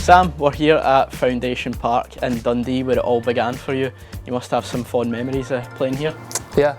Sam, we're here at Foundation Park in Dundee where it all began for you. You must have some fond memories of playing here. Yeah,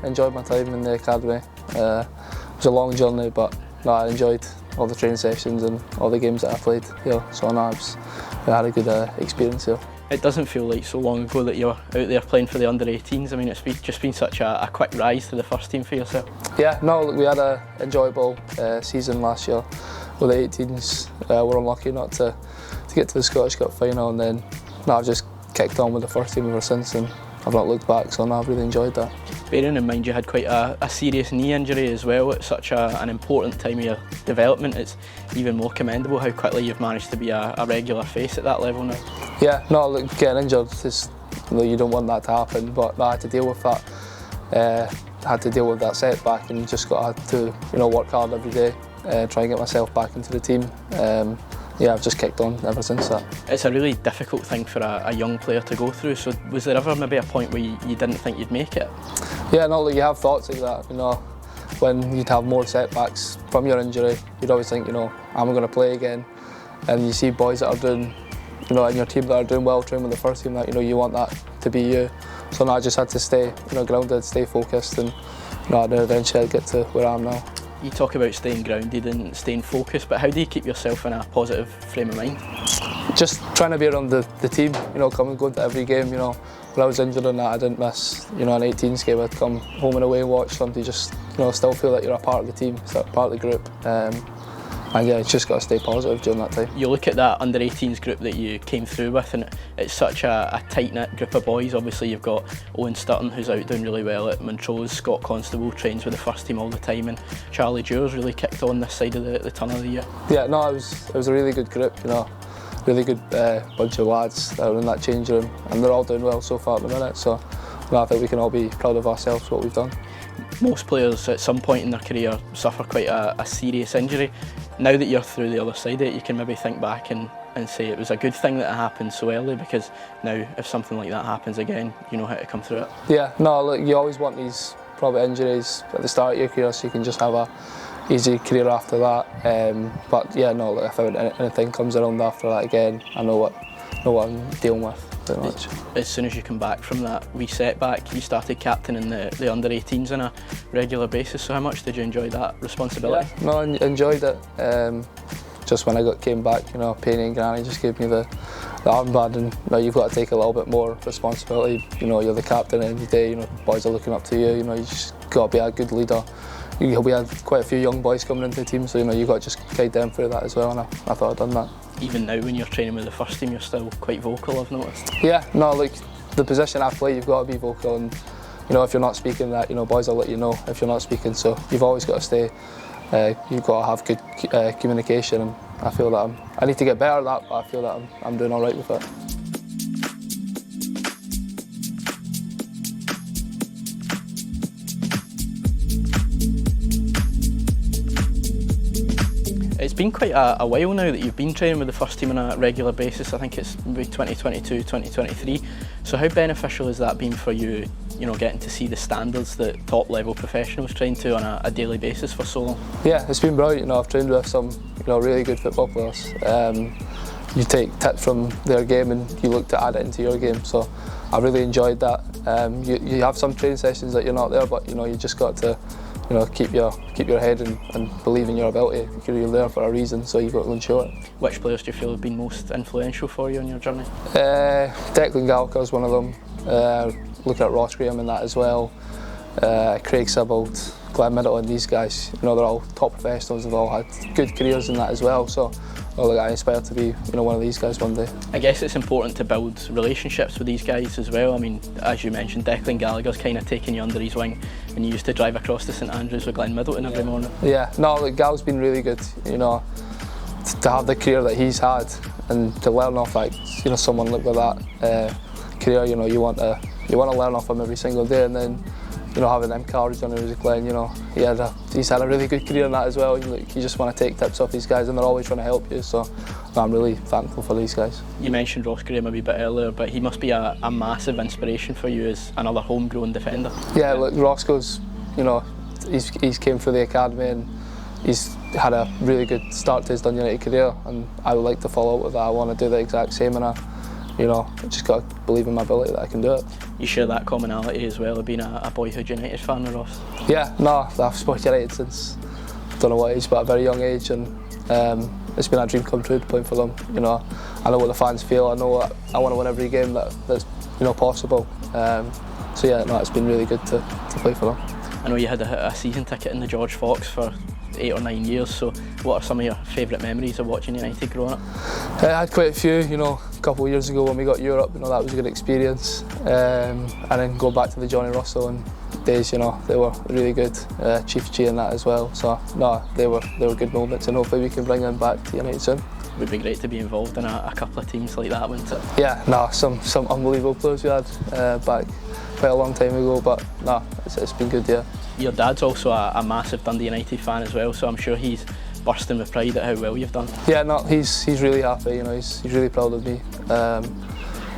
enjoyed my time in the academy. It was a long journey, but I enjoyed all the training sessions and all the games that I played here. So I had a good experience here. It doesn't feel like so long ago that you're out there playing for the under-18s. I mean, it's just been such a quick rise to the first team for yourself. Yeah, we had an enjoyable season last year with the 18s. We're unlucky not to get to the Scottish Cup final, and then I've just kicked on with the first team ever since, and I've not looked back, so I've really enjoyed that. Bearing in mind you had quite a serious knee injury as well at such an important time of your development, it's even more commendable how quickly you've managed to be a regular face at that level now. Yeah, getting injured, you don't want that to happen, but I had to deal with that. I had to deal with that setback, and just had to work hard every day, try and get myself back into the team. I've just kicked on ever since that. It's a really difficult thing for a young player to go through, so was there ever maybe a point where you didn't think you'd make it? Yeah, you have thoughts like that, when you'd have more setbacks from your injury, you'd always think, am I going to play again? And you see boys that are doing, in your team that are doing well, training with the first team, that you want that to be you. So I just had to stay grounded, stay focused, and eventually I'd get to where I am now. You talk about staying grounded and staying focused, but how do you keep yourself in a positive frame of mind? Just trying to be around the team, going to every game. When I was injured and that, I didn't miss, an 18s game. I'd come home and away and watch them to just, still feel like you're a part of the team, part of the group. And yeah, it's just got to stay positive during that time. You look at that under-18s group that you came through with, and it's such a tight-knit group of boys. Obviously you've got Owen Sturton, who's out doing really well at Montrose, Scott Constable trains with the first team all the time, and Charlie Dewars really kicked on this side of the turn of the year. Yeah, it was a really good group, really good bunch of lads that are in that change room, and they're all doing well so far at the minute, so I think we can all be proud of ourselves for what we've done. Most players at some point in their career suffer quite a serious injury. Now that you're through the other side of it, you can maybe think back and say it was a good thing that it happened so early, because now if something like that happens again, you know how to come through it. Yeah, you always want these probably injuries at the start of your career so you can just have a easy career after that. But yeah, if anything comes around after that again, I know what I'm dealing with. As soon as you come back from that wee setback, you started captaining the under-18s on a regular basis, so how much did you enjoy that responsibility? Yeah, I enjoyed it. Just when I came back, Penny and Granny just gave me the armband, and you've got to take a little bit more responsibility. You're the captain every day, boys are looking up to you, you just got to be a good leader. We had quite a few young boys coming into the team, so you've got to just guide them through that as well, and I thought I'd done that. Even now when you're training with the first team, you're still quite vocal, I've noticed. Yeah, the position I play, you've got to be vocal, and if you're not speaking that, boys will let you know if you're not speaking, so you've always got to stay, you've got to have good communication, and I feel that I need to get better at that, but I feel that I'm doing alright with it. It's been quite a while now that you've been training with the first team on a regular basis. I think it's maybe 2022, 2023. So how beneficial has that been for you, getting to see the standards that top level professionals train to on a daily basis for so long? Yeah, it's been brilliant. I've trained with some really good football players. You take tips from their game and you look to add it into your game. So I really enjoyed that. You have some training sessions that you're not there, but you just got to keep your head and believe in your ability. You're there for a reason, so you've got to go and show it. Which players do you feel have been most influential for you on your journey? Declan Gallagher's one of them. Looking at Ross Graham and that as well. Craig Sibbald, Glenn Middleton, these guys, they're all top professionals. They've all had good careers in that as well. So I aspire to be one of these guys one day. I guess it's important to build relationships with these guys as well. I mean, as you mentioned, Declan Gallagher's kind of taking you under his wing, and you used to drive across to St Andrews with Glenn Middleton every morning. Yeah, Gal's been really good. To have the career that he's had and to learn off someone like with that career, you want to learn off him every single day, and then having them cards on him as Glenn, he's had a really good career in that as well. You just want to take tips off these guys, and they're always trying to help you. So I'm really thankful for these guys. You mentioned Ross Graham a wee bit earlier, but he must be a massive inspiration for you as another homegrown defender. Yeah, look, Roscoe's, he's came through the academy, and he's had a really good start to his Dundee United career, and I would like to follow up with that. I want to do the exact same, and I just got to believe in my ability that I can do it. You share that commonality as well of being a boyhood United fan with Ross? Yeah, no, I've supported United since I don't know what age, but a very young age, and it's been a dream come true playing for them. I know what the fans feel. I know that I want to win every game that's possible. So yeah, no, it's been really good to play for them. I know you had a season ticket in the George Fox for 8 or 9 years, so what are some of your favourite memories of watching United growing up? I had quite a few, a couple of years ago when we got Europe, that was a good experience. And then go back to the Johnny Russell and days, they were really good. Chief G and that as well, so no, they were good moments, and hopefully we can bring them back to United soon. It would be great to be involved in a couple of teams like that, wouldn't it? Yeah, no, some unbelievable players we had back quite a long time ago, but no, it's been good, yeah. Your dad's also a massive Dundee United fan as well, so I'm sure he's bursting with pride at how well you've done. Yeah, no, he's really happy. He's really proud of me.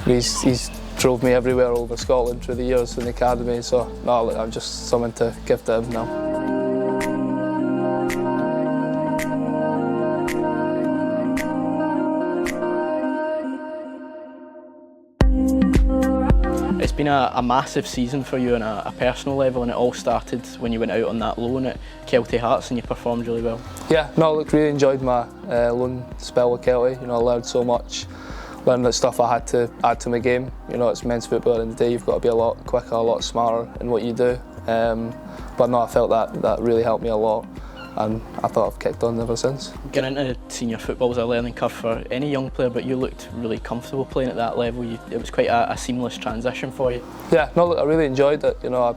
He's drove me everywhere over Scotland through the years in the academy. So no, look, I'm just someone to give to him now. It's been a massive season for you on a personal level, and it all started when you went out on that loan at Kelty Hearts and you performed really well. Yeah, no, look, really enjoyed my loan spell with Kelty. I learned so much, learned that stuff I had to add to my game. It's men's football, and in the day you've got to be a lot quicker, a lot smarter in what you do. But no, I felt that really helped me a lot, and I thought I've kicked on ever since. Getting into senior football was a learning curve for any young player, but you looked really comfortable playing at that level. It was quite a seamless transition for you. Yeah, no, look, I really enjoyed it. I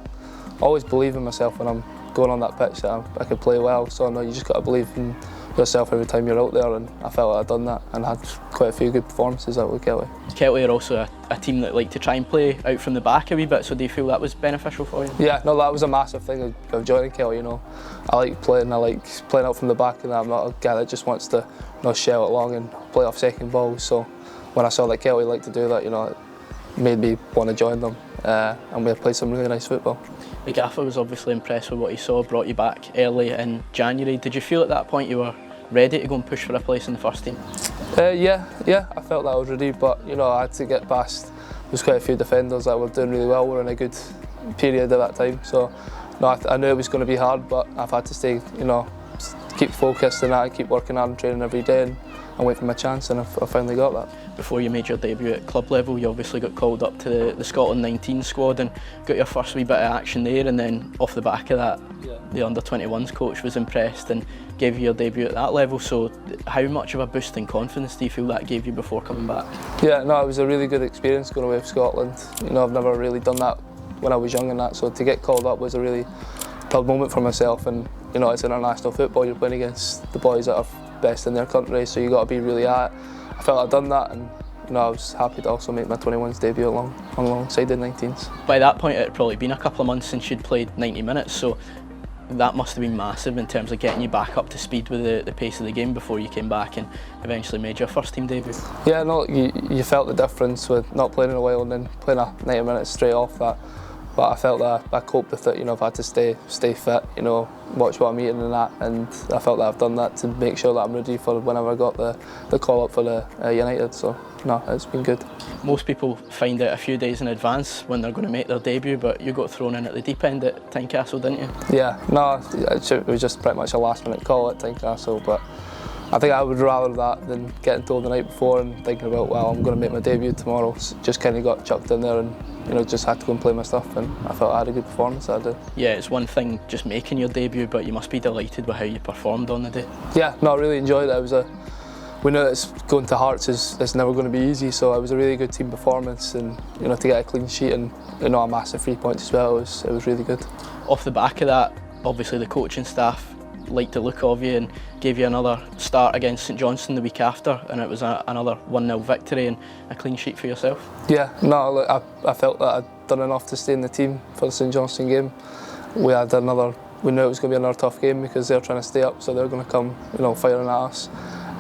always believe in myself when I'm going on that pitch that I can play well. So no, you just got to believe in yourself every time you're out there, and I felt like I'd done that and had quite a few good performances out with Kelty. Kelty are also a team that like to try and play out from the back a wee bit, so do you feel that was beneficial for you? Yeah, no, that was a massive thing of joining Kelty. I like playing out from the back, and I'm not a guy that just wants to shell it long and play off second balls. So when I saw that Kelty liked to do that, it made me want to join them, and we played some really nice football. The gaffer was obviously impressed with what he saw, brought you back early in January. Did you feel at that point you were ready to go and push for a place in the first team? Yeah, I felt that I was ready, but I had to get past. There's quite a few defenders that were doing really well. We're in a good period at that time, so no, I knew it was going to be hard, but I've had to stay, keep focused and that, keep working hard and training every day, and wait for my chance, and I finally got that. Before you made your debut at club level, you obviously got called up to the Scotland 19 squad and got your first wee bit of action there, and then off the back of that, the under-21s coach was impressed and gave you your debut at that level. So how much of a boost in confidence do you feel that gave you before coming back? Yeah, no, it was a really good experience going away with Scotland. I've never really done that when I was young and that, so to get called up was a really proud moment for myself. And it's international football, you're playing against the boys that are best in their country, so you got to be really at it. I felt I'd done that, and I was happy to also make my 21s debut alongside the 19s. By that point it had probably been a couple of months since you'd played 90 minutes, so that must have been massive in terms of getting you back up to speed with the pace of the game before you came back and eventually made your first team debut. Yeah, no, you felt the difference with not playing in a while and then playing a 90 minutes straight off that. But I felt that I coped with it. I've had to stay fit, watch what I'm eating and that, and I felt that I've done that to make sure that I'm ready for whenever I got the call up for the United. So no, it's been good. Most people find out a few days in advance when they're going to make their debut, but you got thrown in at the deep end at Tynecastle, didn't you? Yeah, no, it was just pretty much a last minute call at Tynecastle, but I think I would rather that than getting told the night before and thinking about, well, I'm going to make my debut tomorrow. So just kind of got chucked in there and just had to go and play my stuff, and I felt I had a good performance that day. Yeah, it's one thing just making your debut, but you must be delighted with how you performed on the day. Yeah, no, I really enjoyed it. We know that going to Hearts is never going to be easy, so it was a really good team performance, and to get a clean sheet and a massive 3 points as well, it was really good. Off the back of that, obviously the coaching staff liked the look of you and gave you another start against St Johnstone the week after, and it was another 1-0 victory and a clean sheet for yourself. Yeah, no, look, I felt that I'd done enough to stay in the team for the St Johnstone game. We knew it was going to be another tough game because they're trying to stay up, so they're going to come firing at us.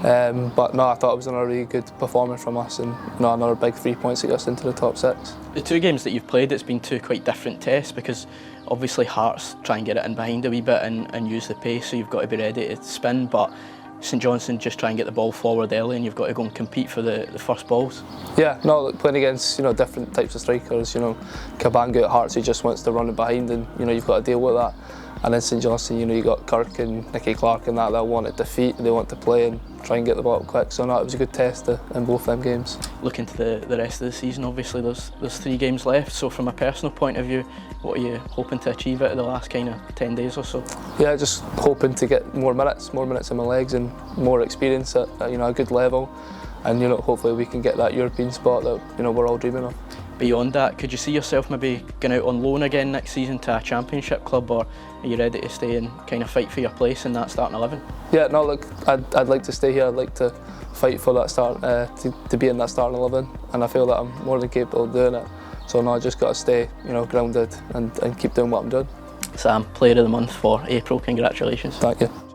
But no, I thought it was another really good performance from us, and another big 3 points to get us into the top 6. The 2 games that you've played, it's been 2 quite different tests, because obviously Hearts try and get it in behind a wee bit and use the pace, so you've got to be ready to spin, but St Johnstone just try and get the ball forward early and you've got to go and compete for the first balls. Yeah, no, look, playing against different types of strikers, Cabango at Hearts, he just wants to run it behind, and you've got to deal with that. And then St Johnstone, you got Kirk and Nicky Clark and that want it defeat, they want to play and try and get the ball up quick. So no, it was a good test in both them games. Looking to the rest of the season, obviously there's 3 games left, so from a personal point of view, what are you hoping to achieve out of the last kind of 10 days or so? Yeah, just hoping to get more minutes in my legs and more experience at a good level, and hopefully we can get that European spot that we're all dreaming of. Beyond that, could you see yourself maybe going out on loan again next season to a championship club, or are you ready to stay and kind of fight for your place in that starting 11? Yeah, no, look, I'd like to stay here. I'd like to fight for that start, to be in that starting 11, and I feel that I'm more than capable of doing it. So no, I just got to stay, grounded and keep doing what I'm doing. Sam, Player of the Month for April, congratulations. Thank you.